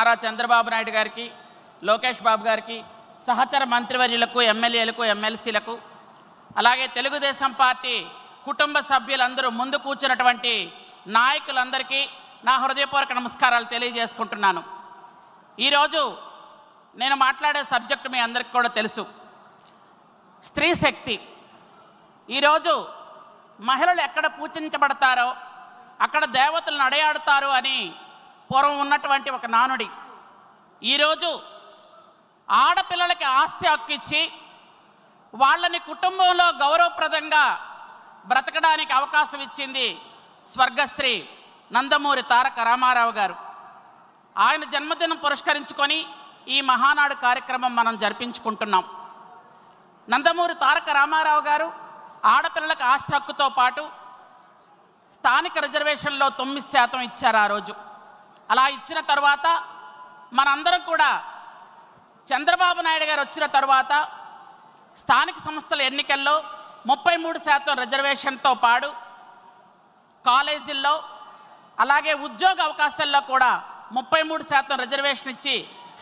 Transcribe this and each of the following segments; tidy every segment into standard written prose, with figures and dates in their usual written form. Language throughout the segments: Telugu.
నారా చంద్రబాబు నాయుడు గారికి, లోకేష్ బాబు గారికి, సహచర మంత్రివర్యులకు, ఎమ్మెల్యేలకు, ఎమ్మెల్సీలకు, అలాగే తెలుగుదేశం పార్టీ కుటుంబ సభ్యులందరూ ముందు కూర్చున్నటువంటి నాయకులందరికీ నా హృదయపూర్వక నమస్కారాలు తెలియజేసుకుంటున్నాను. ఈరోజు నేను మాట్లాడే సబ్జెక్టు మీ అందరికీ కూడా తెలుసు, స్త్రీ శక్తి. ఈరోజు మహిళలు ఎక్కడ పూజించబడతారో అక్కడ దేవతలు నడయాడుతారు అని పూర్వం ఉన్నటువంటి ఒక నానుడి. ఈరోజు ఆడపిల్లలకి ఆస్తి హక్కు ఇచ్చి వాళ్ళని కుటుంబంలో గౌరవప్రదంగా బ్రతకడానికి అవకాశం ఇచ్చింది స్వర్గశ్రీ నందమూరి తారక రామారావు గారు. ఆయన జన్మదినం పురస్కరించుకొని ఈ మహానాడు కార్యక్రమం మనం జరిపించుకుంటున్నాం. నందమూరి తారక రామారావు గారు ఆడపిల్లలకు ఆస్తి హక్కుతో పాటు స్థానిక రిజర్వేషన్లో 9% ఇచ్చారు ఆ రోజు. అలా ఇచ్చిన తర్వాత మనందరం కూడా చంద్రబాబు నాయుడు గారు వచ్చిన తర్వాత స్థానిక సంస్థల ఎన్నికల్లో 33% రిజర్వేషన్తో పాటు కాలేజీల్లో అలాగే ఉద్యోగ అవకాశాల్లో కూడా 33% రిజర్వేషన్ ఇచ్చి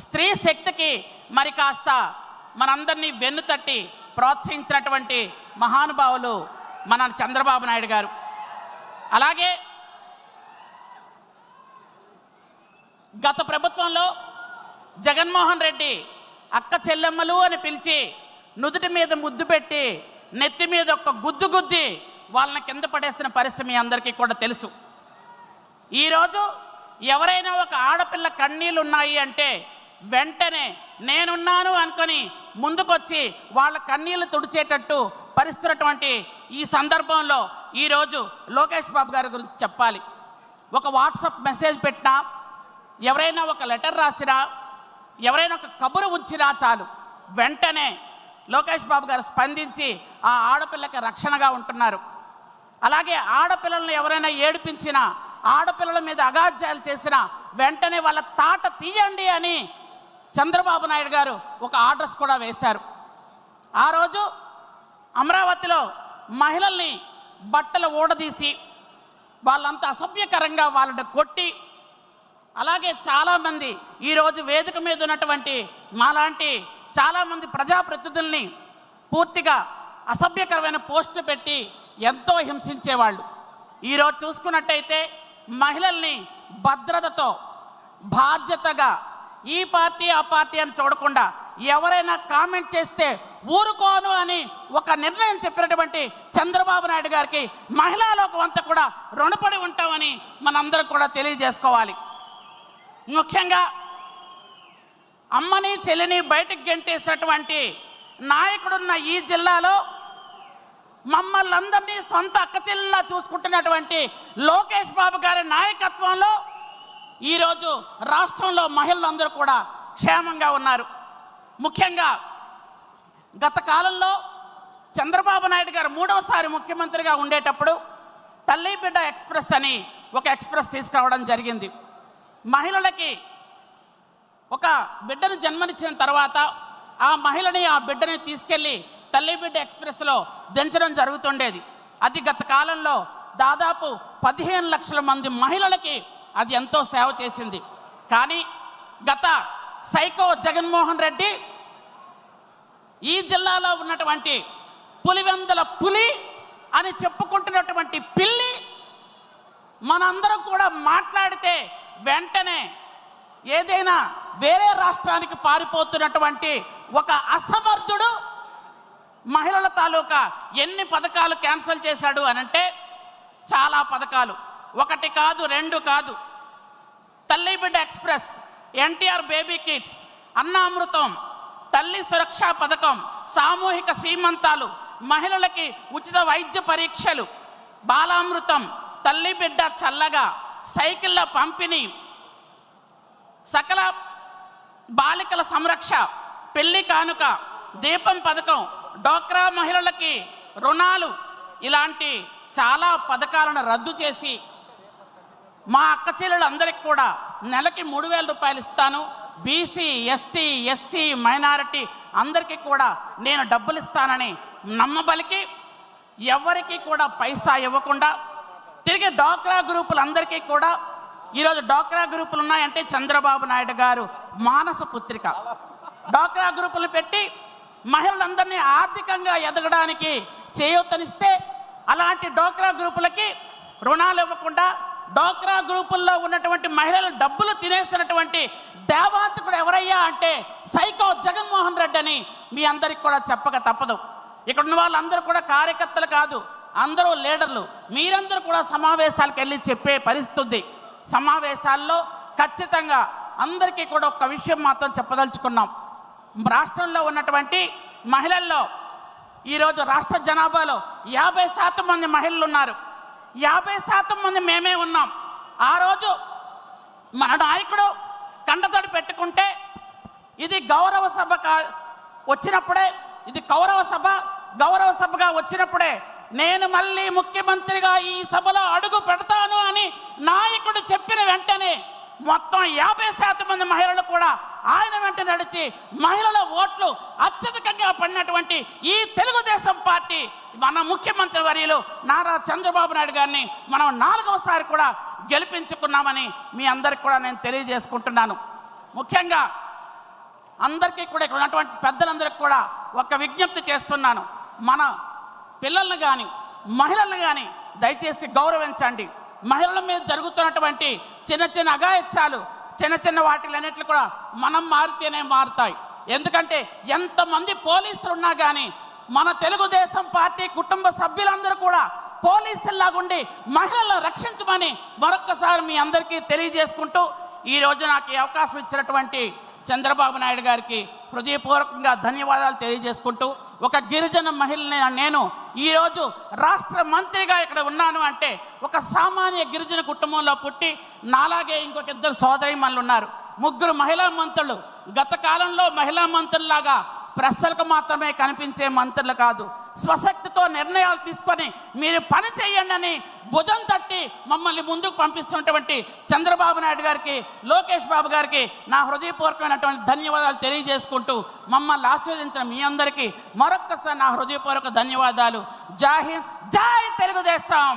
స్త్రీ శక్తికి మరి కాస్త మనందరినీ వెన్నుతట్టి ప్రోత్సహించినటువంటి మహానుభావులు మన చంద్రబాబు నాయుడు గారు. అలాగే గత ప్రభుత్వంలో జగన్మోహన్ రెడ్డి అక్క చెల్లెమ్మలు అని పిలిచి నుదుటి మీద ముద్దు పెట్టి నెత్తి మీద ఒక గుద్దు గుద్ది వాళ్ళని కింద పడేసిన పరిస్థితి మీ అందరికీ కూడా తెలుసు. ఈరోజు ఎవరైనా ఒక ఆడపిల్ల కన్నీళ్ళు ఉన్నాయి అంటే వెంటనే నేనున్నాను అనుకొని ముందుకొచ్చి వాళ్ళ కన్నీళ్లు తుడిచేటట్టు పరిస్తున్నటువంటి ఈ సందర్భంలో ఈరోజు లోకేష్ బాబు గారి గురించి చెప్పాలి. ఒక వాట్సాప్ మెసేజ్ పెట్టినా, ఎవరైనా ఒక లెటర్ రాసినా, ఎవరైనా ఒక కబురు ఉంచినా చాలు వెంటనే లోకేష్ బాబు గారు స్పందించి ఆ ఆడపిల్లకి రక్షణగా ఉంటున్నారు. అలాగే ఆడపిల్లలను ఎవరైనా ఏడిపించినా, ఆడపిల్లల మీద అగాధ్యాలు చేసినా వెంటనే వాళ్ళ తాట తీయండి అని చంద్రబాబు నాయుడు గారు ఒక ఆర్డర్స్ కూడా వేశారు. ఆ రోజు అమరావతిలో మహిళల్ని బట్టలు ఊడదీసి వాళ్ళంతా అసభ్యకరంగా వాళ్ళని కొట్టి, అలాగే చాలామంది ఈరోజు వేదిక మీద ఉన్నటువంటి మాలాంటి చాలామంది ప్రజాప్రతినిధుల్ని పూర్తిగా అసభ్యకరమైన పోస్టు పెట్టి ఎంతో హింసించేవాళ్ళు. ఈరోజు చూసుకున్నట్టయితే మహిళల్ని భద్రతతో బాధ్యతగా ఈ పార్టీ ఆ పార్టీ అని చూడకుండా ఎవరైనా కామెంట్ చేస్తే ఊరుకోను అని ఒక నిర్ణయం చెప్పినటువంటి చంద్రబాబు నాయుడు గారికి మహిళా లోకం అంతా కూడా రుణపడి ఉంటామని మనందరం కూడా తెలియజేసుకోవాలి. ముఖ్యంగా అమ్మని చెల్లిని బయటకు గెంటేసినటువంటి నాయకుడున్న ఈ జిల్లాలో మమ్మల్ని అందరినీ సొంత అక్క చెల్లిలా చూసుకుంటున్నటువంటి లోకేష్ బాబు గారి నాయకత్వంలో ఈరోజు రాష్ట్రంలో మహిళలందరూ కూడా క్షేమంగా ఉన్నారు. ముఖ్యంగా గత కాలంలో చంద్రబాబు నాయుడు గారు 3వసారి ముఖ్యమంత్రిగా ఉండేటప్పుడు తల్లి బిడ్డ ఎక్స్ప్రెస్ అని ఒక ఎక్స్ప్రెస్ తీసుకురావడం జరిగింది. మహిళలకి ఒక బిడ్డను జన్మనిచ్చిన తర్వాత ఆ మహిళని ఆ బిడ్డని తీసుకెళ్ళి తల్లి బిడ్డ ఎక్స్ప్రెస్లో దించడం జరుగుతుండేది. అది గత కాలంలో దాదాపు 15 లక్షల మంది మహిళలకి అది ఎంతో సేవ చేసింది. కానీ గత సైకో జగన్మోహన్ రెడ్డి ఈ జిల్లాలో ఉన్నటువంటి పులివెందుల పులి అని చెప్పుకుంటున్నటువంటి పిల్లి మనందరం కూడా మాట్లాడితే వెంటనే ఏదైనా వేరే రాష్ట్రానికి పారిపోతున్నటువంటి ఒక అసమర్థుడు మహిళల తాలూకా ఎన్ని పథకాలు క్యాన్సిల్ చేశాడు అనంటే చాలా పథకాలు, 1 కాదు 2 కాదు. తల్లి బిడ్డ ఎక్స్ప్రెస్, ఎన్టీఆర్ బేబీ కిట్స్, అన్నామృతం, తల్లి సురక్షా పథకం, సామూహిక సీమంతాలు, మహిళలకి ఉచిత వైద్య పరీక్షలు, బాలామృతం, తల్లి బిడ్డ చల్లగా, సైకిళ్ళ పంపిణీ, సకల బాలికల సంరక్ష, పెళ్లి కానుక, దీపం పథకం, డోక్రా మహిళలకి రుణాలు, ఇలాంటి చాలా పథకాలను రద్దు చేసి మా అక్క చెల్లెలందరికీ కూడా నెలకి 3,000 రూపాయలు ఇస్తాను, బీసీ ఎస్టీ ఎస్సీ మైనారిటీ అందరికీ కూడా నేను డబ్బులు ఇస్తానని నమ్మబలికి ఎవరికి కూడా పైసా ఇవ్వకుండా తిరిగి డ్వాక్రా గ్రూపులందరికీ కూడా ఈరోజు డ్వాక్రా గ్రూపులు ఉన్నాయంటే చంద్రబాబు నాయుడు గారు మానస పుత్రిక. డ్వాక్రా గ్రూపులు పెట్టి మహిళలందరినీ ఆర్థికంగా ఎదగడానికి చేయూతనిస్తే, అలాంటి డ్వాక్రా గ్రూపులకి రుణాలు ఇవ్వకుండా డ్వాక్రా గ్రూపుల్లో ఉన్నటువంటి మహిళలు డబ్బులు తినేసినటువంటి దేవాంతకుడు ఎవరయ్యా అంటే సైకో జగన్మోహన్ రెడ్డి అని మీ అందరికి కూడా చెప్పక తప్పదు. ఇక్కడ ఉన్న వాళ్ళందరూ కూడా కార్యకర్తలు కాదు, అందరూ లీడర్లు. మీరందరూ కూడా సమావేశాలకు వెళ్ళి చెప్పే పరిస్థితి. సమావేశాల్లో ఖచ్చితంగా అందరికీ కూడా ఒక విషయం మాత్రం చెప్పదలుచుకున్నాం. రాష్ట్రంలో ఉన్నటువంటి మహిళల్లో ఈరోజు రాష్ట్ర జనాభాలో 50% మంది మహిళలు ఉన్నారు. 50% మంది మేమే ఉన్నాం. ఆ రోజు మన నాయకుడు కండతోటి పెట్టుకుంటే ఇది గౌరవ సభ వచ్చినప్పుడే, ఇది గౌరవ సభగా వచ్చినప్పుడే నేను మళ్ళీ ముఖ్యమంత్రిగా ఈ సభలో అడుగు పెడతాను అని నాయకుడు చెప్పిన వెంటనే మొత్తం 50% మంది మహిళలు కూడా ఆయన వెంట నడిచి మహిళల ఓట్లు అత్యధికంగా పడినటువంటి ఈ తెలుగుదేశం పార్టీ మన ముఖ్యమంత్రి వర్యులు నారా చంద్రబాబు నాయుడు గారిని మనం 4వసారి కూడా గెలిపించుకున్నామని మీ అందరికి కూడా నేను తెలియజేసుకుంటున్నాను. ముఖ్యంగా అందరికీ కూడా ఇక్కడ ఉన్నటువంటి పెద్దలందరికీ కూడా ఒక విజ్ఞప్తి చేస్తున్నాను. మన పిల్లల్ని కానీ మహిళలను కానీ దయచేసి గౌరవించండి. మహిళల మీద జరుగుతున్నటువంటి చిన్న చిన్న అఘాయిత్యాలు, చిన్న వాటిలన్నిట్లు కూడా మనం మారితేనే మారుతాయి. ఎందుకంటే ఎంతమంది పోలీసులు ఉన్నా కానీ మన తెలుగుదేశం పార్టీ కుటుంబ సభ్యులందరూ కూడా పోలీసుల్లాగుండి మహిళలను రక్షించమని మరొక్కసారి మీ అందరికీ తెలియజేసుకుంటూ ఈరోజు నాకు ఈ అవకాశం ఇచ్చినటువంటి చంద్రబాబు నాయుడు గారికి హృదయపూర్వకంగా ధన్యవాదాలు తెలియజేసుకుంటూ, ఒక గిరిజన మహిళని నేను ఈరోజు రాష్ట్ర మంత్రిగా ఇక్కడ ఉన్నాను అంటే ఒక సామాన్య గిరిజన కుటుంబంలో పుట్టి నాలాగే ఇంకొక 2 సోదరీమణులు ఉన్నారు. 3 మహిళా మంత్రులు. గత కాలంలో మహిళా మంత్రుల్లాగా ప్రెస్లకు మాత్రమే కనిపించే మంత్రులు కాదు, స్వశక్తితో నిర్ణయాలు తీసుకొని మీరు పని చేయండి అని భుజం తట్టి మమ్మల్ని ముందుకు పంపిస్తున్నటువంటి చంద్రబాబు నాయుడు గారికి, లోకేష్ బాబు గారికి నా హృదయపూర్వకమైనటువంటి ధన్యవాదాలు తెలియజేసుకుంటూ మమ్మల్ని ఆశీర్వదించిన మీ అందరికీ మరొక్కసారి నా హృదయపూర్వక ధన్యవాదాలు. జై హింద్, జై తెలుగుదేశం.